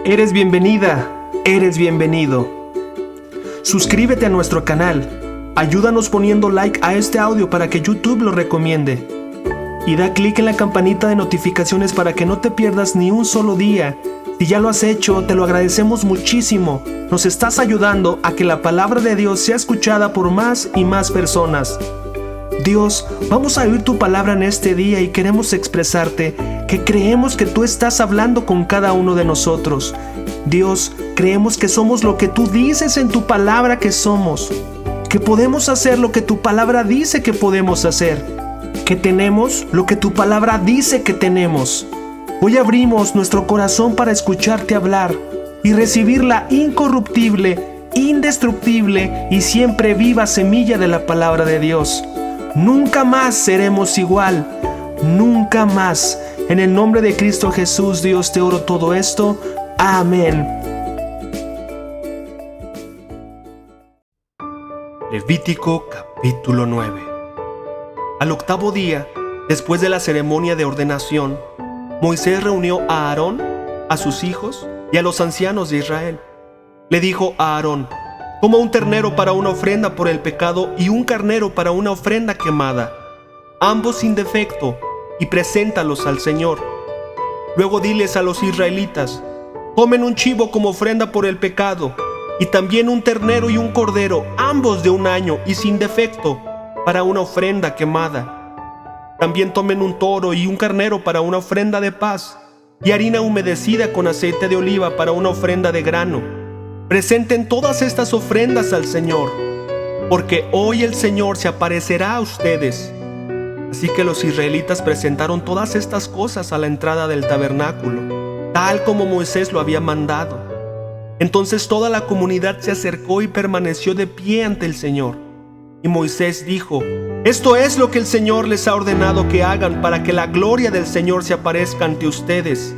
Eres bienvenida, eres bienvenido. Suscríbete a nuestro canal. Ayúdanos poniendo like a este audio para que YouTube lo recomiende. Y da clic en la campanita de notificaciones para que no te pierdas ni un solo día. Si ya lo has hecho, te lo agradecemos muchísimo. Nos estás ayudando a que la palabra de Dios sea escuchada por más y más personas. Dios, vamos a oír tu palabra en este día y queremos expresarte que creemos que tú estás hablando con cada uno de nosotros. Dios, creemos que somos lo que tú dices en tu palabra que somos, que podemos hacer lo que tu palabra dice que podemos hacer, que tenemos lo que tu palabra dice que tenemos. Hoy abrimos nuestro corazón para escucharte hablar y recibir la incorruptible, indestructible y siempre viva semilla de la palabra de Dios. Nunca más seremos igual, nunca más. En el nombre de Cristo Jesús, Dios, te oro todo esto. Amén. Levítico capítulo 9. Al octavo día, después de la ceremonia de ordenación, Moisés reunió a Aarón, a sus hijos y a los ancianos de Israel. Le dijo a Aarón: toma un ternero para una ofrenda por el pecado y un carnero para una ofrenda quemada, ambos sin defecto, y preséntalos al Señor. Luego diles a los israelitas: tomen un chivo como ofrenda por el pecado, y también un ternero y un cordero, ambos de un año y sin defecto, para una ofrenda quemada. También tomen un toro y un carnero para una ofrenda de paz, y harina humedecida con aceite de oliva para una ofrenda de grano. Presenten todas estas ofrendas al Señor, porque hoy el Señor se aparecerá a ustedes. Así que los israelitas presentaron todas estas cosas a la entrada del tabernáculo, tal como Moisés lo había mandado. Entonces toda la comunidad se acercó y permaneció de pie ante el Señor. Y Moisés dijo: esto es lo que el Señor les ha ordenado que hagan para que la gloria del Señor se aparezca ante ustedes.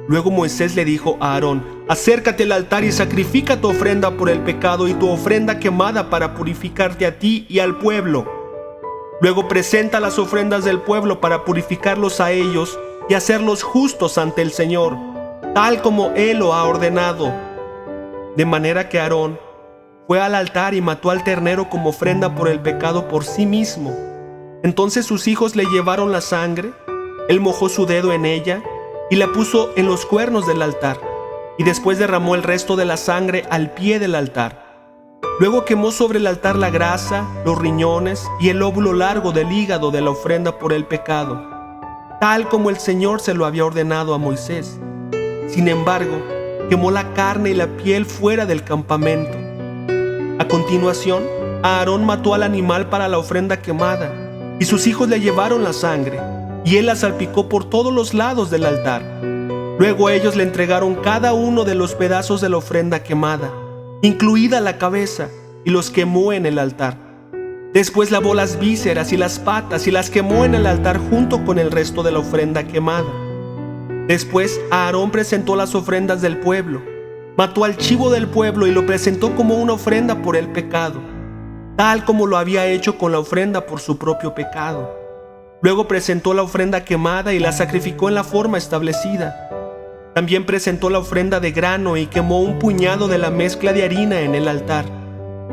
Luego Moisés le dijo a Aarón: acércate al altar y sacrifica tu ofrenda por el pecado y tu ofrenda quemada para purificarte a ti y al pueblo. Luego presenta las ofrendas del pueblo para purificarlos a ellos y hacerlos justos ante el Señor, tal como Él lo ha ordenado. De manera que Aarón fue al altar y mató al ternero como ofrenda por el pecado por sí mismo. Entonces sus hijos le llevaron la sangre, él mojó su dedo en ella y la puso en los cuernos del altar, y después derramó el resto de la sangre al pie del altar. Luego quemó sobre el altar la grasa, los riñones y el lóbulo largo del hígado de la ofrenda por el pecado, tal como el Señor se lo había ordenado a Moisés. Sin embargo, quemó la carne y la piel fuera del campamento. A continuación, Aarón mató al animal para la ofrenda quemada, y sus hijos le llevaron la sangre, y él la salpicó por todos los lados del altar. Luego ellos le entregaron cada uno de los pedazos de la ofrenda quemada, incluida la cabeza, y los quemó en el altar. Después lavó las vísceras y las patas y las quemó en el altar junto con el resto de la ofrenda quemada. Después Aarón presentó las ofrendas del pueblo, mató al chivo del pueblo y lo presentó como una ofrenda por el pecado, tal como lo había hecho con la ofrenda por su propio pecado. Luego presentó la ofrenda quemada y la sacrificó en la forma establecida. También presentó la ofrenda de grano y quemó un puñado de la mezcla de harina en el altar,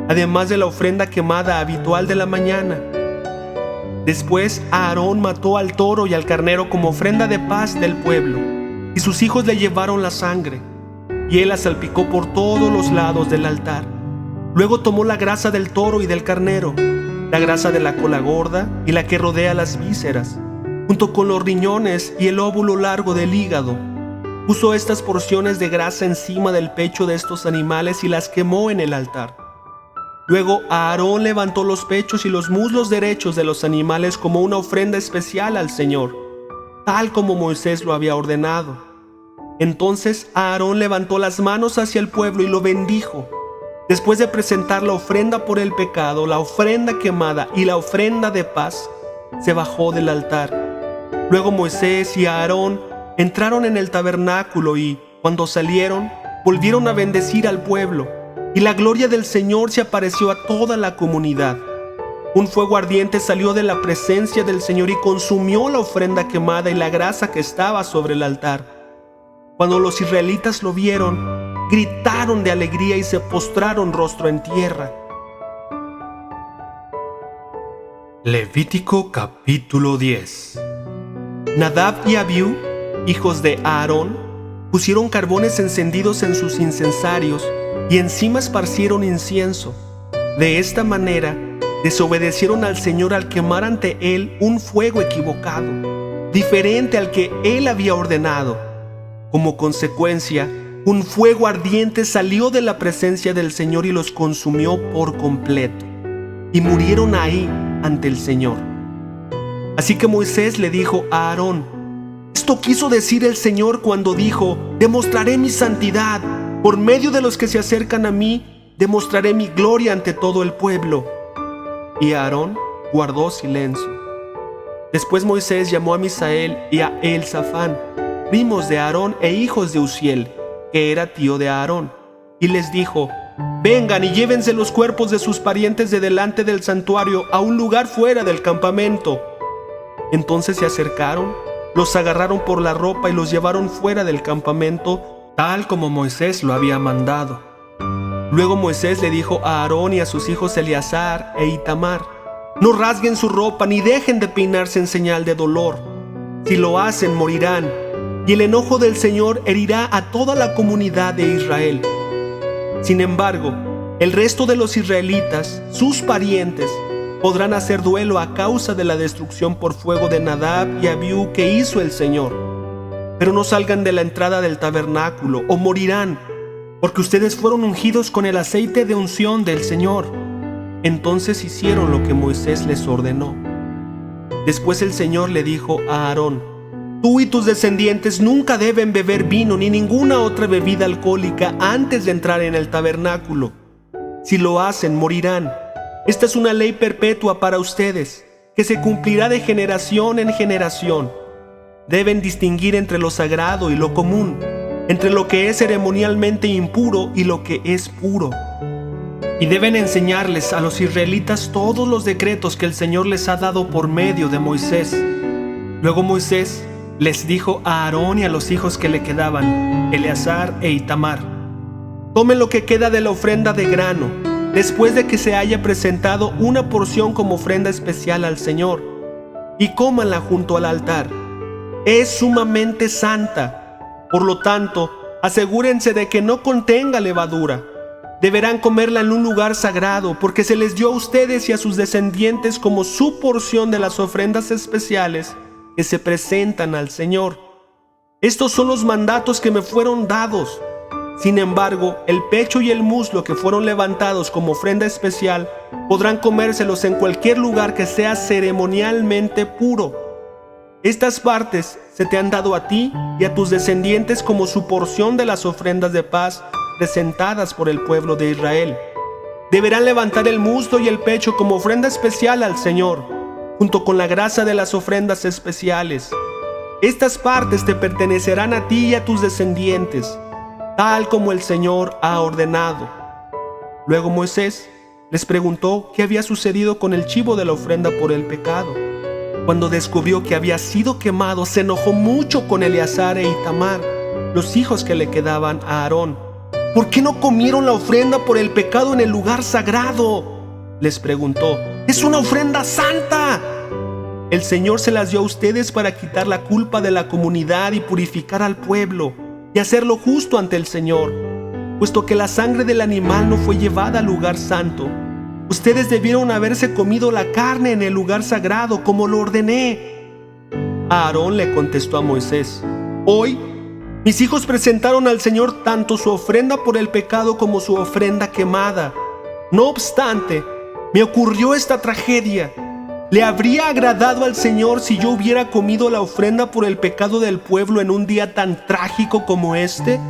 además de la ofrenda quemada habitual de la mañana. Después Aarón mató al toro y al carnero como ofrenda de paz del pueblo, y sus hijos le llevaron la sangre, y él la salpicó por todos los lados del altar. Luego tomó la grasa del toro y del carnero, la grasa de la cola gorda y la que rodea las vísceras, junto con los riñones y el lóbulo largo del hígado. Puso estas porciones de grasa encima del pecho de estos animales y las quemó en el altar. Luego Aarón levantó los pechos y los muslos derechos de los animales como una ofrenda especial al Señor, tal como Moisés lo había ordenado. Entonces Aarón levantó las manos hacia el pueblo y lo bendijo. Después de presentar la ofrenda por el pecado, la ofrenda quemada y la ofrenda de paz, se bajó del altar. Luego Moisés y Aarón entraron en el tabernáculo y, cuando salieron, volvieron a bendecir al pueblo, y la gloria del Señor se apareció a toda la comunidad. Un fuego ardiente salió de la presencia del Señor y consumió la ofrenda quemada y la grasa que estaba sobre el altar. Cuando los israelitas lo vieron, gritaron de alegría y se postraron rostro en tierra. Levítico capítulo 10. Nadab y Abiú, hijos de Aarón, pusieron carbones encendidos en sus incensarios y encima esparcieron incienso. De esta manera, desobedecieron al Señor al quemar ante Él un fuego equivocado, diferente al que Él había ordenado. Como consecuencia, un fuego ardiente salió de la presencia del Señor y los consumió por completo, y murieron ahí ante el Señor. Así que Moisés le dijo a Aarón: esto quiso decir el Señor cuando dijo: demostraré mi santidad, por medio de los que se acercan a mí, demostraré mi gloria ante todo el pueblo. Y Aarón guardó silencio. Después Moisés llamó a Misael y a Elzafán, primos de Aarón e hijos de Uziel, que era tío de Aarón, y les dijo: vengan y llévense los cuerpos de sus parientes de delante del santuario a un lugar fuera del campamento. Entonces se acercaron, los agarraron por la ropa y los llevaron fuera del campamento, tal como Moisés lo había mandado. Luego Moisés le dijo a Aarón y a sus hijos Eleazar e Itamar: no rasguen su ropa ni dejen de peinarse en señal de dolor. Si lo hacen, morirán, y el enojo del Señor herirá a toda la comunidad de Israel. Sin embargo, el resto de los israelitas, sus parientes, podrán hacer duelo a causa de la destrucción por fuego de Nadab y Abiú que hizo el Señor. Pero no salgan de la entrada del tabernáculo o morirán, porque ustedes fueron ungidos con el aceite de unción del Señor. Entonces hicieron lo que Moisés les ordenó. Después el Señor le dijo a Aarón: tú y tus descendientes nunca deben beber vino ni ninguna otra bebida alcohólica antes de entrar en el tabernáculo. Si lo hacen, morirán. Esta es una ley perpetua para ustedes, que se cumplirá de generación en generación. Deben distinguir entre lo sagrado y lo común, entre lo que es ceremonialmente impuro y lo que es puro. Y deben enseñarles a los israelitas todos los decretos que el Señor les ha dado por medio de Moisés. Luego Moisés les dijo a Aarón y a los hijos que le quedaban, Eleazar e Itamar: tomen lo que queda de la ofrenda de grano, después de que se haya presentado una porción como ofrenda especial al Señor, y cómanla junto al altar. Es sumamente santa, por lo tanto, asegúrense de que no contenga levadura. Deberán comerla en un lugar sagrado, porque se les dio a ustedes y a sus descendientes como su porción de las ofrendas especiales que se presentan al Señor. Estos son los mandatos que me fueron dados. Sin embargo, el pecho y el muslo que fueron levantados como ofrenda especial podrán comérselos en cualquier lugar que sea ceremonialmente puro. Estas partes se te han dado a ti y a tus descendientes como su porción de las ofrendas de paz presentadas por el pueblo de Israel. Deberán levantar el muslo y el pecho como ofrenda especial al Señor, junto con la grasa de las ofrendas especiales. Estas partes te pertenecerán a ti y a tus descendientes, tal como el Señor ha ordenado. Luego Moisés les preguntó qué había sucedido con el chivo de la ofrenda por el pecado. Cuando descubrió que había sido quemado, se enojó mucho con Eleazar e Itamar, los hijos que le quedaban a Aarón. ¿Por qué no comieron la ofrenda por el pecado en el lugar sagrado?, les preguntó. ¡Es una ofrenda santa! El Señor se las dio a ustedes para quitar la culpa de la comunidad y purificar al pueblo, y hacerlo justo ante el Señor. Puesto que la sangre del animal no fue llevada al lugar santo, ustedes debieron haberse comido la carne en el lugar sagrado, como lo ordené. Aarón le contestó a Moisés: hoy mis hijos presentaron al Señor tanto su ofrenda por el pecado como su ofrenda quemada. No obstante, me ocurrió esta tragedia. ¿Le habría agradado al Señor si yo hubiera comido la ofrenda por el pecado del pueblo en un día tan trágico como este?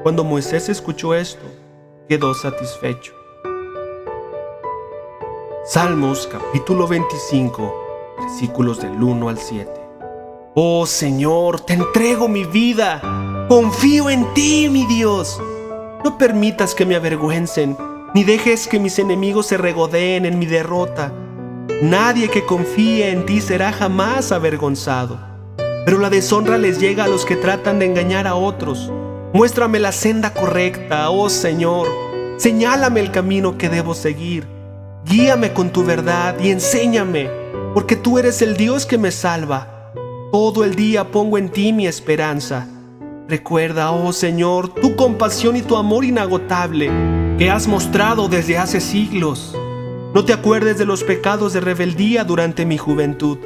Cuando Moisés escuchó esto, quedó satisfecho. Salmos capítulo 25, versículos del 1 al 7. Oh Señor, te entrego mi vida. Confío en ti, mi Dios. No permitas que me avergüencen, ni dejes que mis enemigos se regodeen en mi derrota. Nadie que confíe en ti será jamás avergonzado. pero la deshonra les llega a los que tratan de engañar a otros. Muéstrame la senda correcta, oh Señor. Señálame el camino que debo seguir. Guíame con tu verdad y enséñame, porque tú eres el Dios que me salva. Todo el día pongo en ti mi esperanza. Recuerda, oh Señor, tu compasión y tu amor inagotable que has mostrado desde hace siglos. No te acuerdes de los pecados de rebeldía durante mi juventud.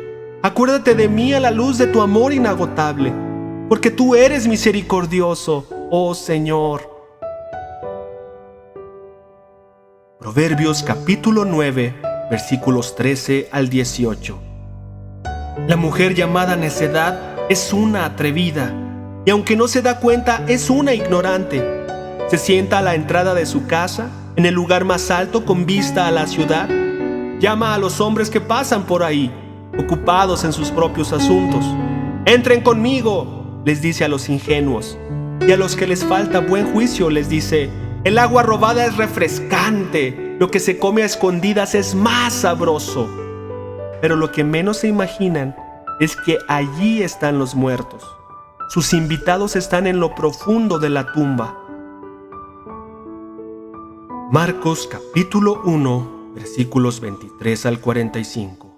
Acuérdate de mí a la luz de tu amor inagotable, porque tú eres misericordioso, oh Señor. Proverbios capítulo 9, versículos 13 al 18. La mujer llamada necedad es una atrevida, y aunque no se da cuenta, es una ignorante. Se sienta a la entrada de su casa, en el lugar más alto con vista a la ciudad. Llama a los hombres que pasan por ahí, ocupados en sus propios asuntos. «Entren conmigo», les dice a los ingenuos. Y a los que les falta buen juicio les dice: «El agua robada es refrescante, lo que se come a escondidas es más sabroso». Pero lo que menos se imaginan es que allí están los muertos. Sus invitados están en lo profundo de la tumba. Marcos capítulo 1, versículos 23 al 45.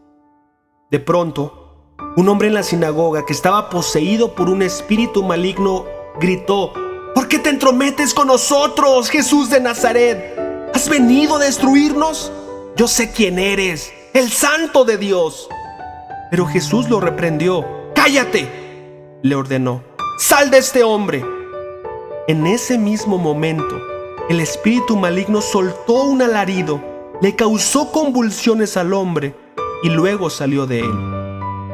De pronto, un hombre en la sinagoga que estaba poseído por un espíritu maligno gritó: «¿Por qué te entrometes con nosotros, Jesús de Nazaret? ¿Has venido a destruirnos? Yo sé quién eres, el Santo de Dios». Pero Jesús lo reprendió. «¡Cállate!», le ordenó. «¡Sal de este hombre!». En ese mismo momento, el espíritu maligno soltó un alarido, le causó convulsiones al hombre y luego salió de él.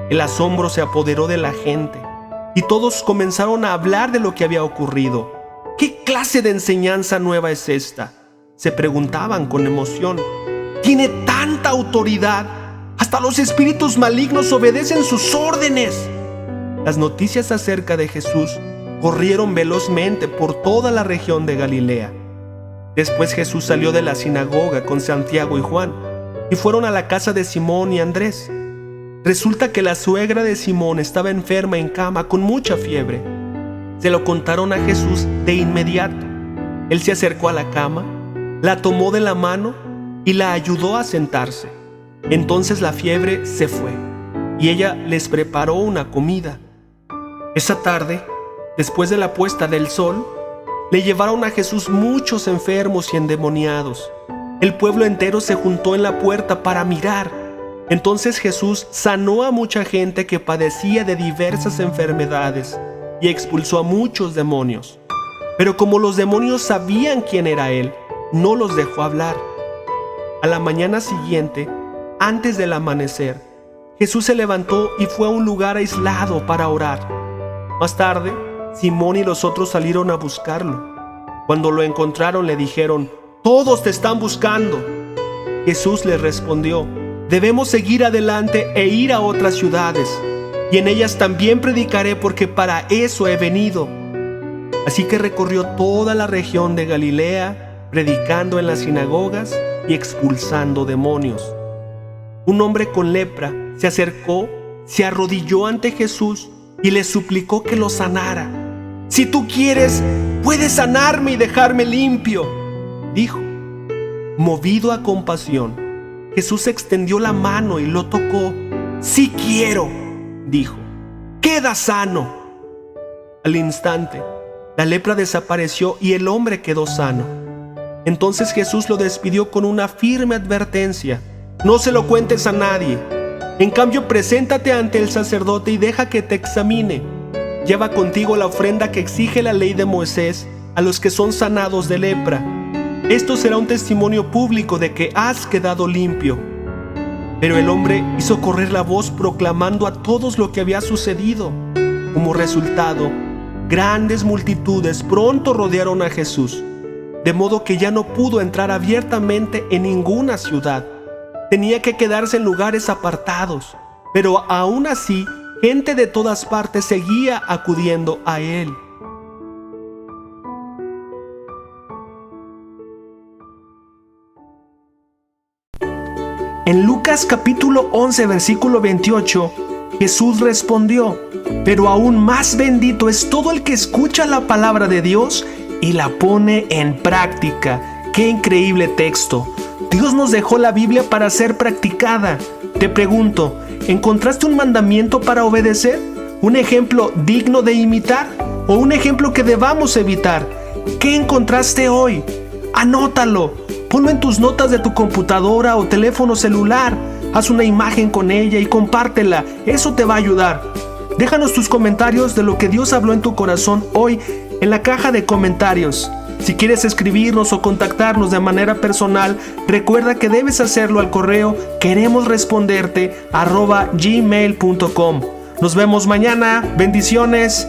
El asombro se apoderó de la gente y todos comenzaron a hablar de lo que había ocurrido. «¿Qué clase de enseñanza nueva es esta?», se preguntaban con emoción. «Tiene tanta autoridad, hasta los espíritus malignos obedecen sus órdenes». Las noticias acerca de Jesús corrieron velozmente por toda la región de Galilea. Después Jesús salió de la sinagoga con Santiago y Juan y fueron a la casa de Simón y Andrés. Resulta que la suegra de Simón estaba enferma en cama con mucha fiebre. Se lo contaron a Jesús de inmediato. Él se acercó a la cama, la tomó de la mano y la ayudó a sentarse. Entonces la fiebre se fue y ella les preparó una comida. Esa tarde, después de la puesta del sol, le llevaron a Jesús muchos enfermos y endemoniados. El pueblo entero se juntó en la puerta para mirar. Entonces Jesús sanó a mucha gente que padecía de diversas enfermedades y expulsó a muchos demonios. Pero como los demonios sabían quién era Él, no los dejó hablar. A la mañana siguiente, antes del amanecer, Jesús se levantó y fue a un lugar aislado para orar. Más tarde, Simón y los otros salieron a buscarlo. Cuando lo encontraron, le dijeron: «Todos te están buscando». Jesús les respondió: «Debemos seguir adelante e ir a otras ciudades, y en ellas también predicaré, porque para eso he venido». Así que recorrió toda la región de Galilea, predicando en las sinagogas y expulsando demonios. Un hombre con lepra se acercó, se arrodilló ante Jesús y le suplicó que lo sanara. «Si tú quieres, puedes sanarme y dejarme limpio», dijo. Movido a compasión, Jesús extendió la mano y lo tocó. «Sí quiero», dijo. «Queda sano». Al instante, la lepra desapareció y el hombre quedó sano. Entonces Jesús lo despidió con una firme advertencia: «No se lo cuentes a nadie. En cambio, preséntate ante el sacerdote y deja que te examine. Lleva contigo la ofrenda que exige la ley de Moisés a los que son sanados de lepra. Esto será un testimonio público de que has quedado limpio». Pero el hombre hizo correr la voz proclamando a todos lo que había sucedido. Como resultado, grandes multitudes pronto rodearon a Jesús, de modo que ya no pudo entrar abiertamente en ninguna ciudad. Tenía que quedarse en lugares apartados, pero aún así, gente de todas partes seguía acudiendo a él. En Lucas capítulo 11, versículo 28, Jesús respondió: Pero aún más bendito es todo el que escucha la palabra de Dios y la pone en práctica. ¡Qué increíble texto! Dios nos dejó la Biblia para ser practicada. Te pregunto, ¿encontraste un mandamiento para obedecer? ¿Un ejemplo digno de imitar? ¿O un ejemplo que debamos evitar? ¿Qué encontraste hoy? Anótalo. Ponlo en tus notas de tu computadora o teléfono celular. Haz una imagen con ella y compártela. Eso te va a ayudar. Déjanos tus comentarios de lo que Dios habló en tu corazón hoy en la caja de comentarios. Si quieres escribirnos o contactarnos de manera personal, recuerda que debes hacerlo al correo queremosresponderte@gmail.com. Nos vemos mañana. Bendiciones.